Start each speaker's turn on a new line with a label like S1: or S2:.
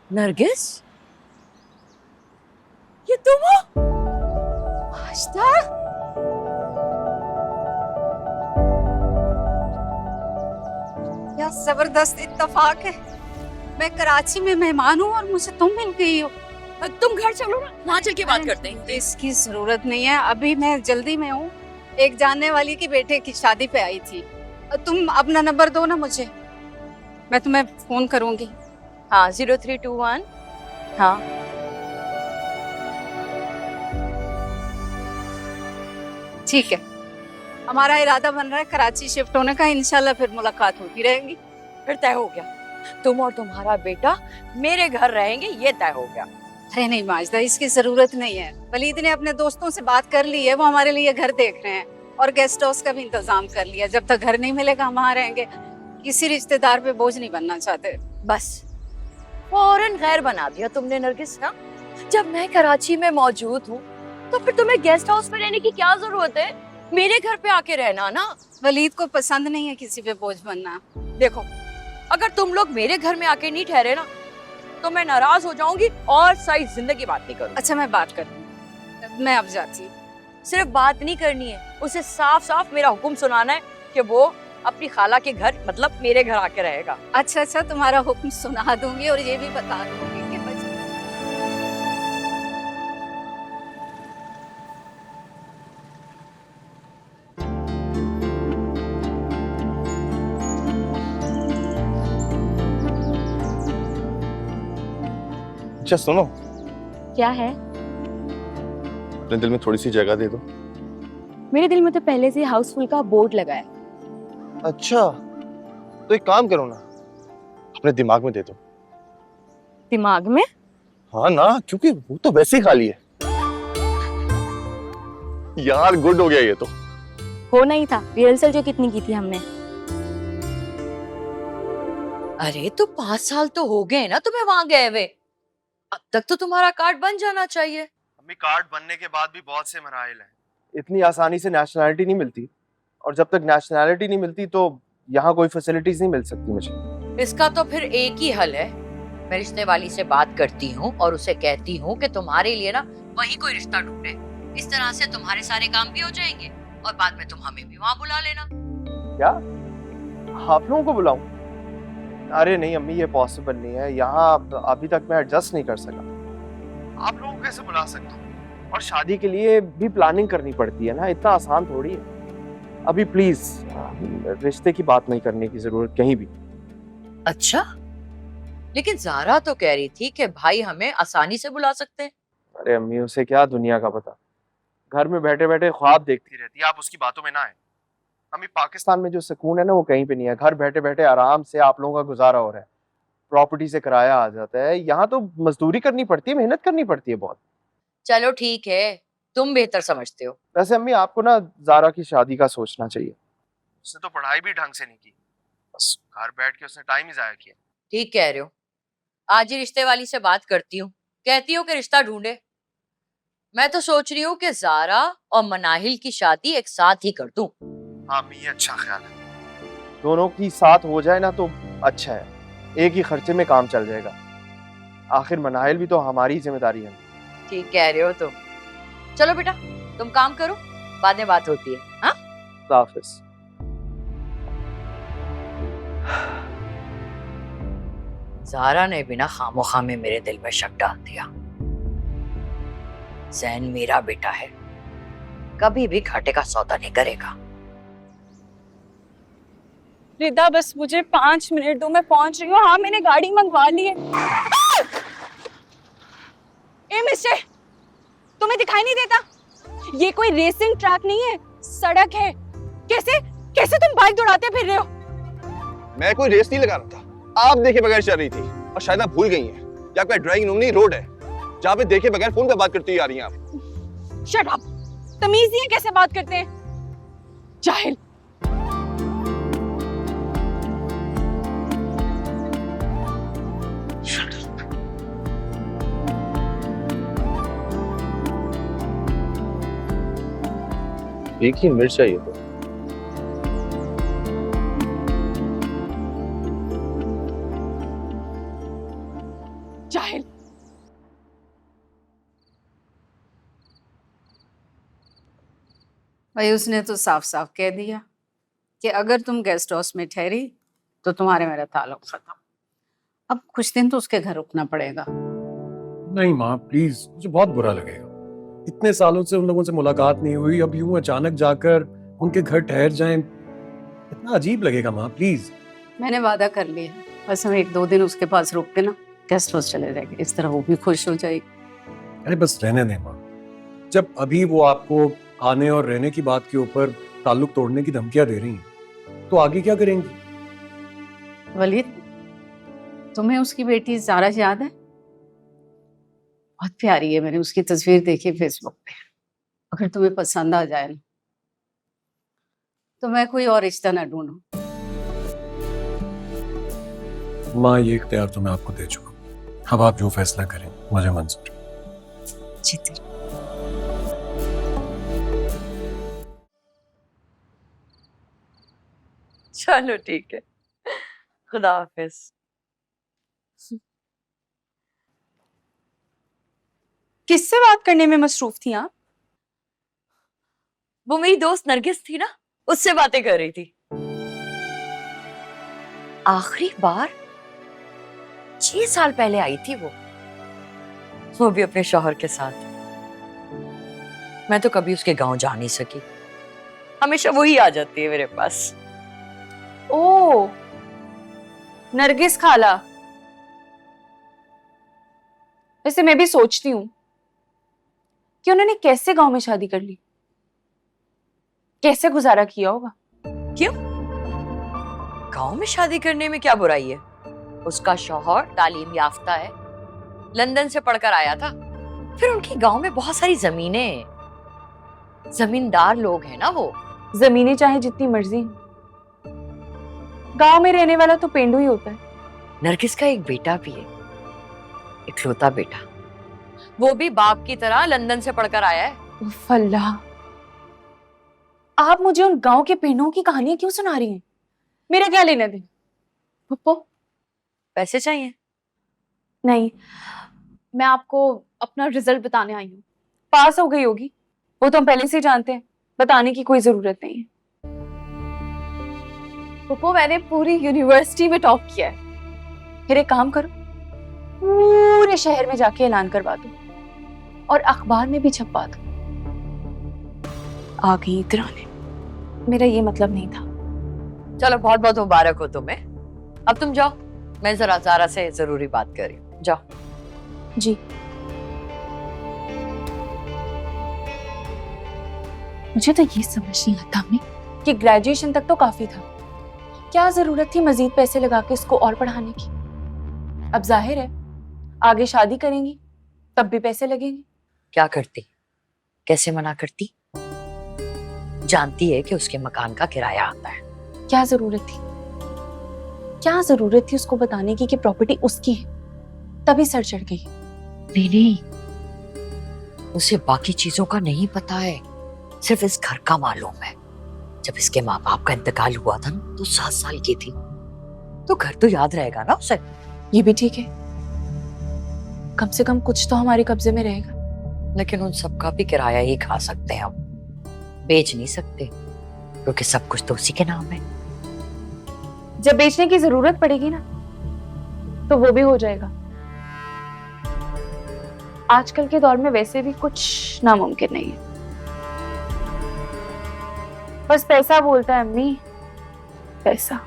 S1: नरगिस, ये तुम हो?
S2: आश्ता, क्या जबरदस्त इत्तेफाक है। मैं कराची में मेहमान हूँ और मुझे तुम मिल गई हो।
S1: तुम घर चलो ना, वहाँ चल के बात करते हैं।
S2: इसकी जरूरत नहीं है, अभी मैं जल्दी में हूँ। एक जानने वाली की बेटे की शादी पे आई थी। तुम अपना नंबर दो ना मुझे, मैं तुम्हें फोन करूंगी।
S1: हाँ, 0321। हाँ,
S2: ठीक है, हमारा इरादा बन रहा है कराची शिफ्ट होने का। इंशाल्लाह फिर मुलाकात होती रहेगी।
S1: फिर तय हो गया, तुम और तुम्हारा बेटा मेरे घर रहेंगे, ये तय हो गया।
S2: अरे नहीं माजिदा, इसकी जरूरत नहीं है। वलीद ने अपने दोस्तों से बात कर ली है, वो हमारे लिए घर देख रहे हैं और गेस्ट हाउस का भी इंतजाम कर लिया। जब तक घर नहीं मिलेगा हम वहाँ रहेंगे। किसी रिश्तेदार पे बोझ नहीं बनना चाहते।
S1: बस फौरन गैर बना दिया तुमने नरगिस ना। जब मैं कराची में मौजूद हूँ तो फिर तुम्हें गेस्ट हाउस में रहने की क्या जरूरत है? मेरे घर पे आके रहना ना।
S2: वलीद को पसंद नहीं है किसी पे बोझ बनना।
S1: देखो, अगर तुम लोग मेरे घर में आके नहीं ठहरे ना तो मैं नाराज हो जाऊंगी और सारी जिंदगी बात नहीं करूंगी।
S2: अच्छा, मैं बात करती हूँ, मैं अब जाती हूँ।
S1: सिर्फ बात नहीं करनी है, उसे साफ साफ मेरा हुक्म सुनाना है कि वो अपनी खाला के घर मतलब मेरे घर आके रहेगा।
S2: अच्छा अच्छा, तुम्हारा हुक्म सुना दूंगी और ये भी बता दूंगी कि
S3: अच्छा सुनो,
S4: क्या है?
S3: अपने दिल में थोड़ी सी जगह दे दो।
S4: मेरे दिल में तो पहले से हाउसफुल का बोर्ड लगा है।
S3: अच्छा, तो एक काम करो ना, अपने दिमाग में दे दो।
S4: दिमाग में?
S3: हाँ ना, क्योंकि वो तो वैसे ही खाली है। यार गुड हो गया ये तो।
S4: होना ही था, रिहर्सल जो कितनी की थी हमने।
S1: अरे तो 5 साल तो हो गए ना तुम्हें वहां गए हुए, अब तक तो तुम्हारा कार्ड बन जाना चाहिए।
S3: अम्मी, कार्ड बनने के बाद भी बहुत से मराइल हैं। इतनी आसानी से नेशनैलिटी नहीं मिलती, और जब तक नेशनैलिटी नहीं मिलती तो यहाँ कोई फैसिलिटीज नहीं मिल सकती मुझे।
S1: इसका तो फिर एक ही हल है, मैं रिश्ते वाली से बात करती हूँ और उसे कहती हूँ कि तुम्हारे लिए ना वही कोई रिश्ता ढूंढे। इस तरह से तुम्हारे सारे काम भी हो जाएंगे और बाद में तुम हमें भी वहाँ बुला लेना।
S3: क्या आप लोगों को बुलाऊं? अरे नहीं अम्मी, ये पॉसिबल नहीं है। यहाँ अभी तक मैं एडजस्ट नहीं कर सका। आप लोगों को कैसे बुला सकता हूँ? और शादी के लिए भी प्लानिंग करनी पड़ती है ना, इतना आसान थोड़ी है। अभी प्लीज रिश्ते की बात नहीं करने की जरूरत कहीं भी।
S1: अच्छा, लेकिन ज़ारा तो कह रही थी कि भाई हमें आसानी से बुला सकते हैं।
S3: अरे अम्मी, उसे क्या दुनिया का पता, घर में बैठे बैठे ख्वाब देखती रहती है। आप उसकी बातों में ना आए। अम्मी, पाकिस्तान में जो सुकून है ना वो कहीं पे नहीं है। घर बैठे बैठे आराम से आप लोगों का गुजारा हो रहा है, प्रॉपर्टी से किराया आ जाता है। यहाँ तो मजदूरी करनी पड़ती है, मेहनत करनी पड़ती है बहुत।
S1: चलो ठीक है, तुम बेहतर समझते हो।
S3: वैसे अम्मी, आपको ना ज़ारा की शादी का सोचना चाहिए। उसने तो पढ़ाई भी ढंग से नहीं की, बस घर बैठ के उसने टाइम ही जाया किया।
S1: ठीक कह रहे हो, आज ही रिश्ते वाली से बात करती हूँ, कहती हूँ कि रिश्ता ढूंढे। मैं तो सोच रही हूँ कि ज़ारा और मनाहिल की शादी एक साथ ही कर दूं।
S3: हाँ अम्मी, ये अच्छा ख्याल है। दोनों की साथ हो जाए ना तो अच्छा है, एक ही खर्चे में काम चल जाएगा। आखिर मनाहिल भी तो हमारी जिम्मेदारी है।
S1: ठीक कह रहे हो तुम। चलो बेटा, तुम काम करो, बाद में बात होती है। हाँ,
S3: खुदा हाफिज।
S1: ज़ारा ने बिना खामोखा में मेरे दिल में शक डाल दिया। जैन मेरा बेटा है, कभी भी घाटे का सौदा नहीं करेगा।
S2: रिदा, बस मुझे 5 मिनट दो, मैं पहुंच रही हूँ। हाँ, मैंने गाड़ी मंगवा ली है। ए मिस्टर, तुम्हें दिखाई नहीं देता? ये कोई रेसिंग ट्रैक नहीं है, सड़क है। कैसे कैसे तुम बाइक दौड़ाते फिर रहे हो?
S5: मैं कोई रेस नहीं लगा रहा था, आप देखे बगैर चल रही थी। और शायद आप भूल गई हैं कि आपका ड्राइंग रूम नहीं रोड है, जहाँ पे देखे बगैर फोन पे बात करती हुई आ रही हैं आप।
S2: शट अप, तमीज नहीं है कैसे बात करते हैं, जाहिल।
S3: एक ही मिर्च चाहिए तो।
S2: भाई उसने तो साफ साफ कह दिया कि अगर तुम गेस्ट हाउस में ठहरी तो तुम्हारे मेरा ताल्लुक खत्म। अब कुछ दिन तो उसके घर रुकना पड़ेगा।
S6: नहीं माँ प्लीज, मुझे बहुत बुरा लगेगा। इतने सालों से उन लोगों से मुलाकात नहीं हुई, अब यूं अचानक जाकर उनके घर ठहर जाएं, इतना अजीब लगेगा माँ प्लीज।
S2: मैंने वादा कर लिया, बस हम 1-2 दिन उसके पास रुक के ना गेस्ट हाउस चले जाएंगे, इस तरह वो भी खुश हो जाएगी।
S6: अरे बस रहने दें माँ, जब अभी वो आपको आने और रहने की बात के ऊपर ताल्लुक तोड़ने की धमकियां दे रही हैं, तो आगे क्या करेंगी?
S2: वलीद, तुम्हें उसकी बेटी ज़ारा याद है? बहुत प्यारी है, मैंने उसकी तस्वीर देखी फेसबुक पे। अगर तुम्हें पसंद आ जाए ना तो मैं कोई और रिश्ता ना ढूंढूं।
S6: माँ ये इख्तियार तो मैं आपको दे चुका हूँ, अब आप जो फैसला करें मुझे मंजूर है।
S1: चलो ठीक है, खुदा हाफिज।
S4: किससे बात करने में मसरूफ थी आप?
S1: वो मेरी दोस्त नरगिस थी ना, उससे बातें कर रही थी। आखिरी बार 6 साल पहले आई थी वो भी अपने शौहर के साथ। मैं तो कभी उसके गांव जा नहीं सकी, हमेशा वही आ जाती है मेरे पास।
S4: ओ, नरगिस खाला। वैसे मैं भी सोचती हूँ कि उन्होंने कैसे गांव में शादी कर ली, कैसे गुजारा किया होगा।
S1: क्यों? गांव में शादी करने में क्या बुराई है? उसका शौहर तालीम याफ्ता है, लंदन से पढ़कर आया था। फिर उनकी गांव में बहुत सारी जमीनें, जमींदार लोग हैं ना वो।
S4: जमीनें चाहे जितनी मर्जी, गांव में रहने वाला तो पेंडू ही होता है।
S1: नरगिस का एक बेटा भी है, इकलौता बेटा, वो भी बाप की तरह लंदन से पढ़कर आया है।
S4: उफ अल्लाह, आप मुझे उन गांव के पेंडुओं की कहानियां क्यों सुना रही हैं? मेरा क्या लेना देना? पप्पो,
S1: पैसे चाहिए?
S4: नहीं, मैं आपको अपना रिजल्ट बताने आई हूँ। पास हो गई होगी, वो तो हम पहले से जानते हैं, बताने की कोई जरूरत नहीं है। पप्पो, मैंने पूरी यूनिवर्सिटी में टॉप किया है। फिर एक काम करो, पूरे शहर में जाके ऐलान करवा दो और अखबार में भी छपवा दो। आ गई इतराने, मेरा ये मतलब नहीं था।
S1: चलो बहुत बहुत मुबारक हो तुम्हें। अब तुम जाओ, मैं जरा ज़ारा से जरूरी बात कर रही हूँ। जाओ।
S4: जी। मुझे तो ये समझ नहीं आता अम्मी कि ग्रेजुएशन तक तो काफी था, क्या जरूरत थी मजीद पैसे लगा के इसको और पढ़ाने की? अब जाहिर है आगे शादी करेंगी तब भी पैसे लगेंगे।
S1: क्या करती? कैसे मना करती? जानती है कि उसके मकान का किराया आता है।
S4: क्या जरूरत थी, क्या जरूरत थी उसको बताने की कि प्रॉपर्टी उसकी है? तभी सर चढ़ गई।
S1: नहीं, उसे बाकी चीजों का नहीं पता है, सिर्फ इस घर का मालूम है। जब इसके माँ बाप का इंतकाल हुआ था ना, तो 7 साल की थी, तो घर तो याद रहेगा ना उसे।
S4: ये भी ठीक है, कम से कम कुछ तो हमारे कब्जे में रहेगा।
S1: लेकिन उन सबका भी किराया ही खा सकते हैं हम, बेच नहीं सकते, क्योंकि सब कुछ तो उसी के नाम है।
S4: जब बेचने की जरूरत पड़ेगी ना, तो वो भी हो जाएगा। आजकल के दौर में वैसे भी कुछ नामुमकिन नहीं है। बस पैसा बोलता है अम्मी, पैसा।